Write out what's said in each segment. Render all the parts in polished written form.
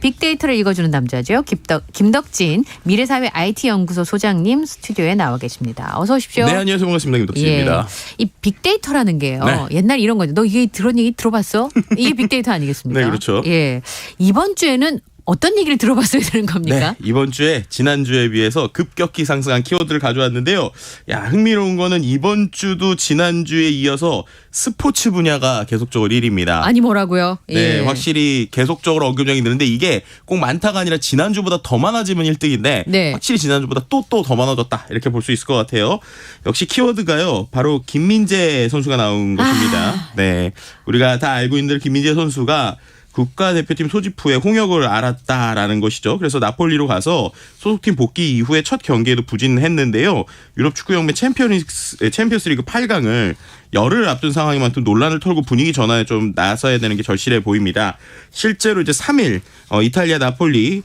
빅데이터를 읽어주는 남자죠. 김덕진 미래사회 IT연구소 소장님 스튜디오에 나와 계십니다. 어서 오십시오. 네, 안녕하세요. 반갑습니다. 김덕진입니다. 예. 이 빅데이터라는 게요. 네. 옛날 이런 거죠. 너 이게 그런 얘기 들어봤어? 이게 빅데이터 아니겠습니까? 네, 그렇죠. 예. 이번 주에는 어떤 얘기를 들어봤어야 되는 겁니까? 네, 이번 주에 지난주에 비해서 급격히 상승한 키워드를 가져왔는데요. 야, 흥미로운 거는 이번 주도 지난주에 이어서 스포츠 분야가 계속적으로 1위입니다. 아니 뭐라고요? 예. 네, 확실히 계속적으로 언급량이 느는데 이게 꼭 많다가 아니라 지난주보다 더 많아지면 1등인데 네. 확실히 지난주보다 또 더 많아졌다 이렇게 볼 수 있을 것 같아요. 역시 키워드가요. 바로 김민재 선수가 나온 것입니다. 네, 우리가 다 알고 있는 김민재 선수가 국가대표팀 소집 후에 홍역을 앓았다라는 것이죠. 그래서 나폴리로 가서 소속팀 복귀 이후에 첫 경기에도 부진했는데요. 유럽 축구연맹 챔피언스리그 8강을 열흘 앞둔 상황에만큼 논란을 털고 분위기 전환에 좀 나서야 되는 게 절실해 보입니다. 실제로 이제 3일 이탈리아 나폴리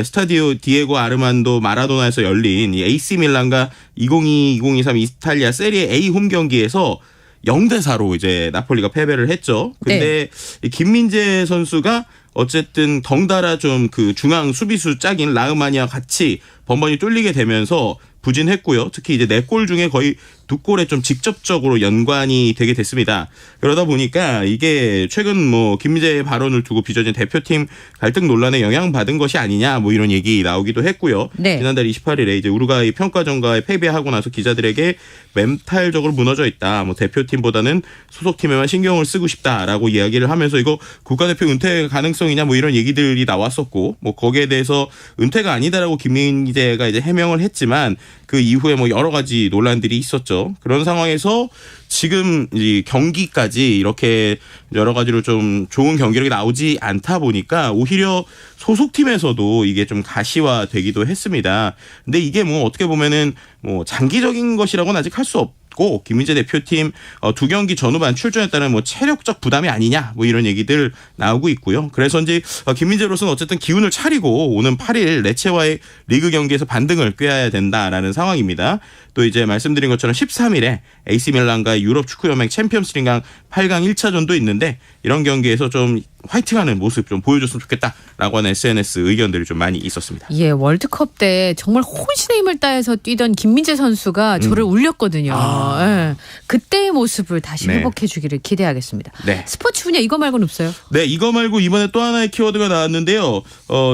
스타디오 디에고 아르만도 마라도나에서 열린 이 AC 밀란과 2022-2023 이탈리아 세리에 A 홈 경기에서 0대4로 이제 나폴리가 패배를 했죠. 근데 네. 김민재 선수가 어쨌든 덩달아 좀 그 중앙 수비수 짝인 라흐마니와 같이 번번이 뚫리게 되면서 부진했고요. 특히 이제 4골 중에 거의 2골에 좀 직접적으로 연관이 되게 됐습니다. 그러다 보니까 이게 최근 뭐 김민재의 발언을 두고 빚어진 대표팀 갈등 논란에 영향받은 것이 아니냐 뭐 이런 얘기 나오기도 했고요. 네. 지난달 28일에 이제 우루과이 평가전과의 패배하고 나서 기자들에게 멘탈적으로 무너져 있다. 뭐 대표팀보다는 소속팀에만 신경을 쓰고 싶다라고 이야기를 하면서 이거 국가대표 은퇴 가능성이냐 뭐 이런 얘기들이 나왔었고 뭐 거기에 대해서 은퇴가 아니다라고 김민재가 이제 해명을 했지만 그 이후에 뭐 여러 가지 논란들이 있었죠. 그런 상황에서 지금 이 경기까지 이렇게 여러 가지로 좀 좋은 경기력이 나오지 않다 보니까 오히려 소속팀에서도 이게 좀 가시화되기도 했습니다. 근데 이게 뭐 어떻게 보면은 뭐 장기적인 것이라고는 아직 할 수 없고 김민재 대표팀 2경기 전후반 출전했다는 뭐 체력적 부담이 아니냐 뭐 이런 얘기들 나오고 있고요. 그래서인지 김민재로서는 어쨌든 기운을 차리고 오는 8일 레체와의 리그 경기에서 반등을 꾀해야 된다라는 상황입니다. 또 이제 말씀드린 것처럼 13일에 AC 밀란과 유럽 축구연맹 챔피언스리그 8강 1차전도 있는데 이런 경기에서 좀 화이팅하는 모습 좀 보여줬으면 좋겠다라고 하는 SNS 의견들이 좀 많이 있었습니다. 예, 월드컵 때 정말 혼신의 힘을 다해서 뛰던 김민재 선수가 저를 울렸거든요. 예, 그때의 모습을 다시 회복해 주기를 기대하겠습니다. 네. 스포츠 분야 이거 말고는 없어요? 네, 이거 말고 이번에 또 하나의 키워드가 나왔는데요.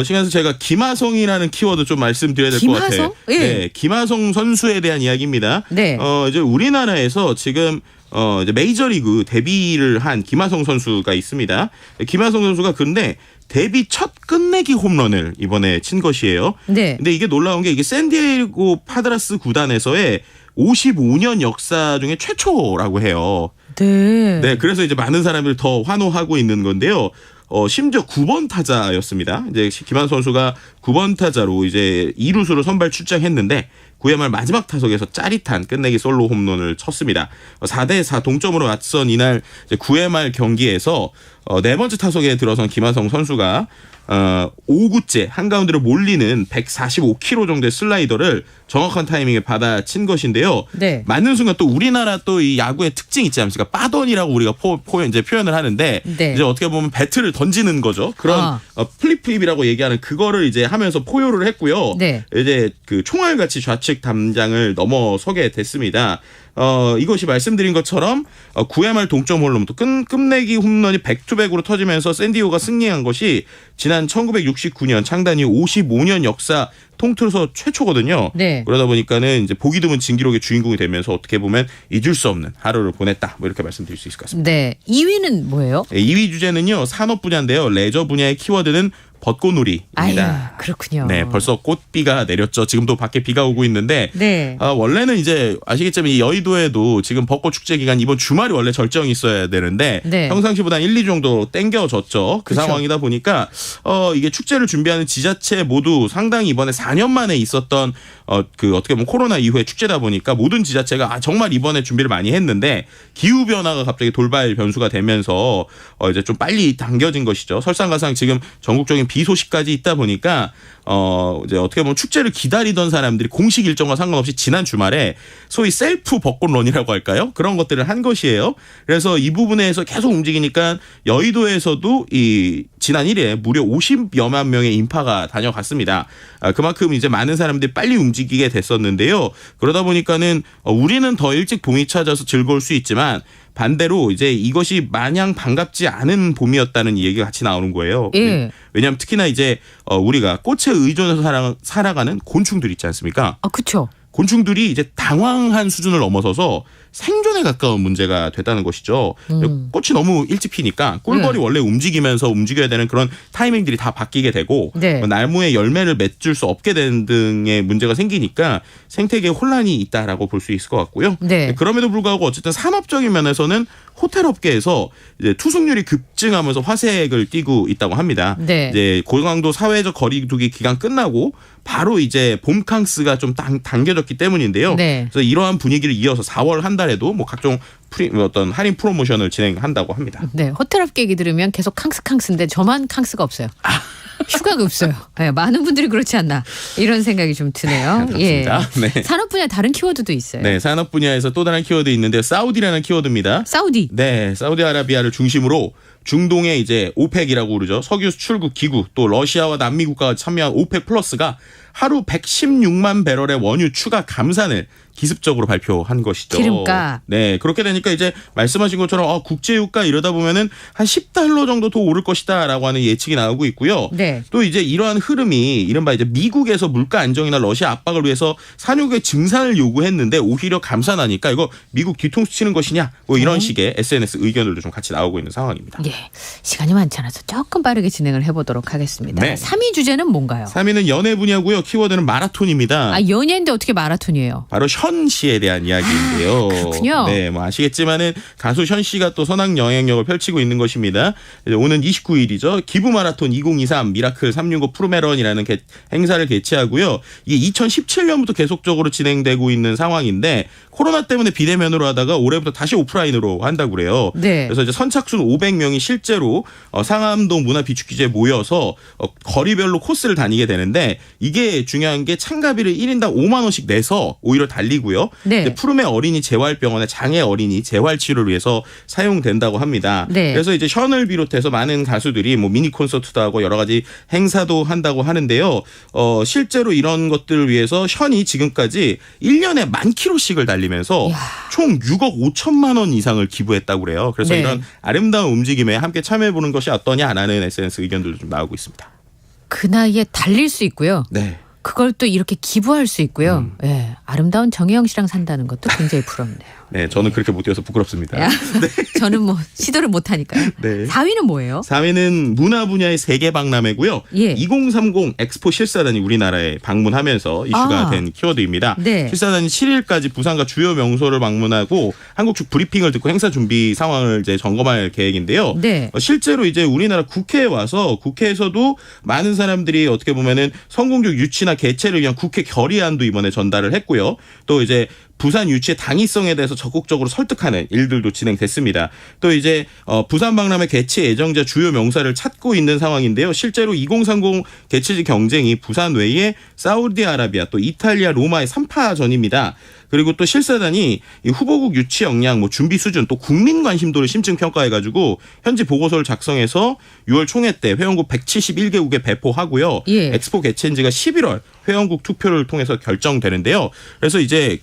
시간에서 제가 김하성이라는 키워드 좀 말씀드려야 될 것 같아요. 예. 네, 김하성 선수에 대한 이야기입니다. 네. 이제 우리나라에서 지금 이제 메이저리그 데뷔를 한 김하성 선수가 있습니다. 김하성 선수가 근데 데뷔 첫 끝내기 홈런을 이번에 친 것이에요. 네. 근데 이게 놀라운 게 이게 샌디에고 파드라스 구단에서의 55년 역사 중에 최초라고 해요. 네. 네, 그래서 이제 많은 사람들 더 환호하고 있는 건데요. 심지어 9번 타자였습니다. 이제 김하성 선수가 9번 타자로 이제 2루수로 선발 출장했는데 9회 말 마지막 타석에서 짜릿한 끝내기 솔로 홈런을 쳤습니다. 4대4 동점으로 맞선 이날 9회 말 경기에서 네 번째 타석에 들어선 김하성 선수가 5구째 한가운데로 몰리는 145km 정도의 슬라이더를 정확한 타이밍에 받아친 것인데요. 네. 맞는 순간 또 우리나라 또 이 야구의 특징 있지 않습니까? 빠던이라고 우리가 이제 표현을 하는데 네. 이제 어떻게 보면 배트를 던지는 거죠. 그런 플립이라고 얘기하는 그거를 이제 하면서 포효를 했고요. 네. 이제 그 총알같이 좌측 담장을 넘어서게 됐습니다. 이것이 말씀드린 것처럼 9회 말 동점 홈런 또 끝내기 홈런이 백투백으로 터지면서 샌디에고가 승리한 것이 지난 1969년 창단 이후 55년 역사 통틀어서 최초거든요. 네. 그러다 보니까는 이제 보기 드문 진기록의 주인공이 되면서 어떻게 보면 잊을 수 없는 하루를 보냈다. 뭐 이렇게 말씀드릴 수 있을 것 같습니다. 네. 2위는 뭐예요? 네, 2위 주제는요. 산업 분야인데요. 레저 분야의 키워드는 벚꽃놀이입니다. 아유, 그렇군요. 네, 벌써 꽃비가 내렸죠. 지금도 밖에 비가 오고 있는데 네. 원래는 이제 아시겠지만 이 여의도에도 지금 벚꽃 축제 기간 이번 주말이 원래 절정이 있어야 되는데 네. 평상시보다 1, 2주 정도 땡겨졌죠. 그 그렇죠. 상황이다 보니까 이게 축제를 준비하는 지자체 모두 상당히 이번에 4년 만에 있었던 그 어떻게 보면 코로나 이후에 축제다 보니까 모든 지자체가 정말 이번에 준비를 많이 했는데 기후 변화가 갑자기 돌발 변수가 되면서 이제 좀 빨리 당겨진 것이죠. 설상가상 지금 전국적인 비 소식까지 있다 보니까 이제 어떻게 보면 축제를 기다리던 사람들이 공식 일정과 상관없이 지난 주말에 소위 셀프 벚꽃런이라고 할까요? 그런 것들을 한 것이에요. 그래서 이 부분에서 계속 움직이니까 여의도에서도 이 지난 1일에 무려 50여만 명의 인파가 다녀갔습니다. 그만큼 이제 많은 사람들이 빨리 움직이게 됐었는데요. 그러다 보니까는 우리는 더 일찍 봄이 찾아서 즐거울 수 있지만 반대로 이제 이것이 마냥 반갑지 않은 봄이었다는 얘기가 같이 나오는 거예요. 예. 왜냐하면 특히나 이제 우리가 꽃에 의존해서 살아가는 곤충들 있지 않습니까? 아, 그렇죠. 곤충들이 이제 당황한 수준을 넘어서서 생존에 가까운 문제가 됐다는 것이죠. 꽃이 너무 일찍 피니까 꿀벌이 원래 움직이면서 움직여야 되는 그런 타이밍들이 다 바뀌게 되고 네. 나무에 열매를 맺을 수 없게 되는 등의 문제가 생기니까 생태계에 혼란이 있다라고 볼 수 있을 것 같고요. 네. 그럼에도 불구하고 어쨌든 산업적인 면에서는 호텔 업계에서 이제 투숙률이 급증하면서 화색을 띠고 있다고 합니다. 네. 이제 고강도 사회적 거리두기 기간 끝나고 바로 이제 봄캉스가 좀 당겨졌기 때문인데요. 네. 그래서 이러한 분위기를 이어서 4월 한 달에도 뭐 각종 어떤 할인 프로모션을 진행한다고 합니다. 네, 호텔 업계 얘기 들으면 계속 캉스인데 저만 캉스가 없어요. 휴가가 없어요. 네, 많은 분들이 그렇지 않나 이런 생각이 좀 드네요. 그렇습니다. 예. 네. 산업 분야 다른 키워드도 있어요. 네, 산업 분야에서 또 다른 키워드 있는데 사우디라는 키워드입니다. 사우디. 네, 사우디아라비아를 중심으로 중동의 이제 오펙이라고 그러죠. 석유 수출국 기구 또 러시아와 남미 국가가 참여한 오펙 플러스가 하루 116만 배럴의 원유 추가 감산을 기습적으로 발표한 것이죠. 기름가. 네, 그렇게 되니까 이제 말씀하신 것처럼 국제유가 이러다 보면은 한 $10 정도 더 오를 것이다라고 하는 예측이 나오고 있고요. 네. 또 이제 이러한 흐름이 이른바 이제 미국에서 물가 안정이나 러시아 압박을 위해서 산유국의 증산을 요구했는데 오히려 감산하니까 이거 미국 뒤통수 치는 것이냐 뭐 이런 식의 SNS 의견들도 좀 같이 나오고 있는 상황입니다. 예, 시간이 많지 않아서 조금 빠르게 진행을 해보도록 하겠습니다. 네. 3위 주제는 뭔가요? 3위는 연애 분야고요. 키워드는 마라톤입니다. 아, 연예인데 어떻게 마라톤이에요? 바로 현 씨에 대한 이야기인데요. 그렇군요. 네, 뭐 아시겠지만은 가수 현 씨가 또 선악 영향력을 펼치고 있는 것입니다. 오는 29일이죠. 기부 마라톤 2023 미라클 365 프로메런이라는 행사를 개최하고요. 이게 2017년부터 계속적으로 진행되고 있는 상황인데 코로나 때문에 비대면으로 하다가 올해부터 다시 오프라인으로 한다고 그래요. 네. 그래서 이제 선착순 500명이 실제로 상암동 문화비축기지에 모여서 거리별로 코스를 다니게 되는데 이게 중요한 게 참가비를 1인당 5만 원씩 내서 오히려 달리고요. 네. 푸르메 어린이 재활병원의 장애 어린이 재활 치료를 위해서 사용된다고 합니다. 네. 그래서 이제 션을 비롯해서 많은 가수들이 뭐 미니 콘서트도 하고 여러 가지 행사도 한다고 하는데요. 실제로 이런 것들을 위해서 션이 지금까지 1년에 10,000km씩을 달리면서 총 6억 5천만 원 이상을 기부했다고 그래요. 그래서 네. 이런 아름다운 움직임에 함께 참여해보는 것이 어떠냐라는 SNS 의견들도 좀 나오고 있습니다. 그 나이에 달릴 수 있고요. 네. 그걸 또 이렇게 기부할 수 있고요. 예, 아름다운 정혜영 씨랑 산다는 것도 굉장히 부럽네요. 네, 저는 그렇게 못 뛰어서 부끄럽습니다. 네. 저는 뭐 시도를 못 하니까요. 네. 4위는 뭐예요? 4위는 문화 분야의 세계 박람회고요. 예. 2030 엑스포 실사단이 우리나라에 방문하면서 이슈가 된 키워드입니다. 네. 실사단이 7일까지 부산과 주요 명소를 방문하고 한국 측 브리핑을 듣고 행사 준비 상황을 이제 점검할 계획인데요. 네. 실제로 이제 우리나라 국회에 와서 국회에서도 많은 사람들이 어떻게 보면은 성공적 유치나 개최를 위한 국회 결의안도 이번에 전달을 했고요. 또 이제 부산 유치의 당위성에 대해서 적극적으로 설득하는 일들도 진행됐습니다. 또 이제 부산 박람회 개최 예정자 주요 명사를 찾고 있는 상황인데요. 실제로 2030 개최지 경쟁이 부산 외에 사우디아라비아 또 이탈리아 로마의 3파전입니다. 그리고 또 실사단이 이 후보국 유치 역량, 뭐 준비 수준, 또 국민 관심도를 심층 평가해가지고 현지 보고서를 작성해서 6월 총회 때 회원국 171개국에 배포하고요. 예. 엑스포 개최인지가 11월 회원국 투표를 통해서 결정되는데요. 그래서 이제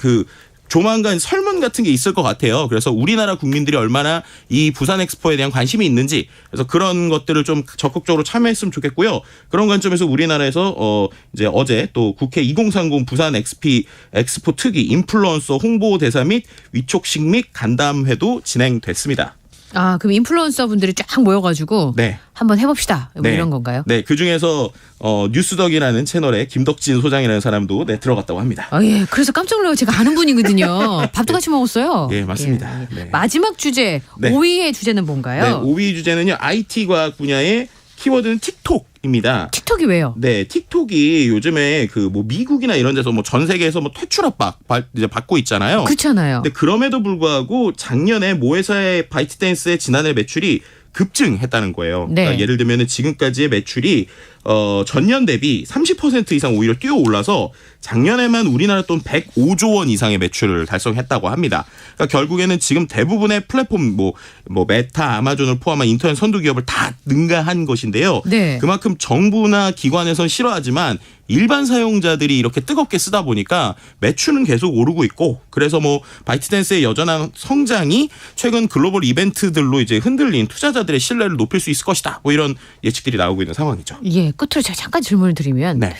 조만간 설문 같은 게 있을 것 같아요. 그래서 우리나라 국민들이 얼마나 이 부산 엑스포에 대한 관심이 있는지 그래서 그런 것들을 좀 적극적으로 참여했으면 좋겠고요. 그런 관점에서 우리나라에서 이제 어제 또 국회 2030 부산 엑스포 특위 인플루언서 홍보 대사 및 위촉식 및 간담회도 진행됐습니다. 아, 그럼 인플루언서 분들이 쫙 모여가지고 네. 한번 해봅시다. 뭐 이런 건가요? 네, 그 중에서 뉴스덕이라는 채널에 김덕진 소장이라는 사람도 들어갔다고 합니다. 아, 예. 그래서 깜짝 놀라고 제가 아는 분이거든요. 밥도 같이 먹었어요. 예, 맞습니다. 예. 네. 마지막 주제 5위의 주제는 뭔가요? 네, 5위 주제는요. IT 과학 분야의 키워드는 틱톡입니다. 틱톡이 왜요? 네, 틱톡이 요즘에 미국이나 이런 데서 전 세계에서 퇴출 압박 이제 받고 있잖아요. 그렇잖아요. 근데 그럼에도 불구하고 작년에 모 회사의 바이트댄스의 지난해 매출이 급증했다는 거예요. 네. 그러니까 예를 들면 지금까지의 매출이 전년 대비 30% 이상 오히려 뛰어올라서 작년에만 우리나라 돈 105조 원 이상의 매출을 달성했다고 합니다. 그러니까 결국에는 지금 대부분의 플랫폼 뭐 메타, 아마존을 포함한 인터넷 선두 기업을 다 능가한 것인데요. 네. 그만큼 정부나 기관에선 싫어하지만 일반 사용자들이 이렇게 뜨겁게 쓰다 보니까 매출은 계속 오르고 있고 그래서 뭐 바이트댄스의 여전한 성장이 최근 글로벌 이벤트들로 이제 흔들린 투자자들의 신뢰를 높일 수 있을 것이다. 뭐 이런 예측들이 나오고 있는 상황이죠. 예, 끝으로 제가 잠깐 질문을 드리면 네.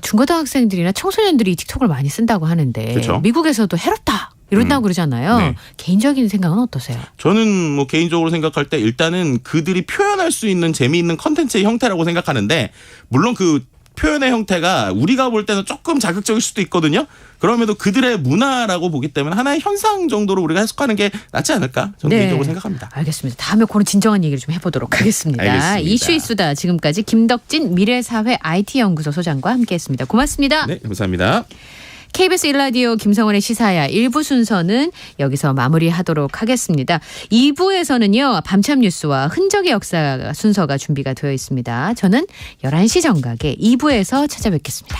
중고등학생들이나 청소년들이 틱톡을 많이 쓴다고 하는데 그렇죠. 미국에서도 해롭다. 이런다고 그러잖아요. 네. 개인적인 생각은 어떠세요? 저는 뭐 개인적으로 생각할 때 일단은 그들이 표현할 수 있는 재미있는 컨텐츠의 형태라고 생각하는데 물론 그 표현의 형태가 우리가 볼 때는 조금 자극적일 수도 있거든요. 그럼에도 그들의 문화라고 보기 때문에 하나의 현상 정도로 우리가 해석하는 게 낫지 않을까 저는 개인적으로 생각합니다. 알겠습니다. 다음에 그런 진정한 얘기를 좀 해보도록 하겠습니다. 알겠습니다. 이슈 수다 지금까지 김덕진 미래사회 IT연구소 소장과 함께했습니다. 고맙습니다. 네, 감사합니다. KBS 1라디오 김성원의 시사야 1부 순서는 여기서 마무리하도록 하겠습니다. 2부에서는요. 밤참 뉴스와 흔적의 역사 순서가 준비가 되어 있습니다. 저는 11시 정각에 2부에서 찾아뵙겠습니다.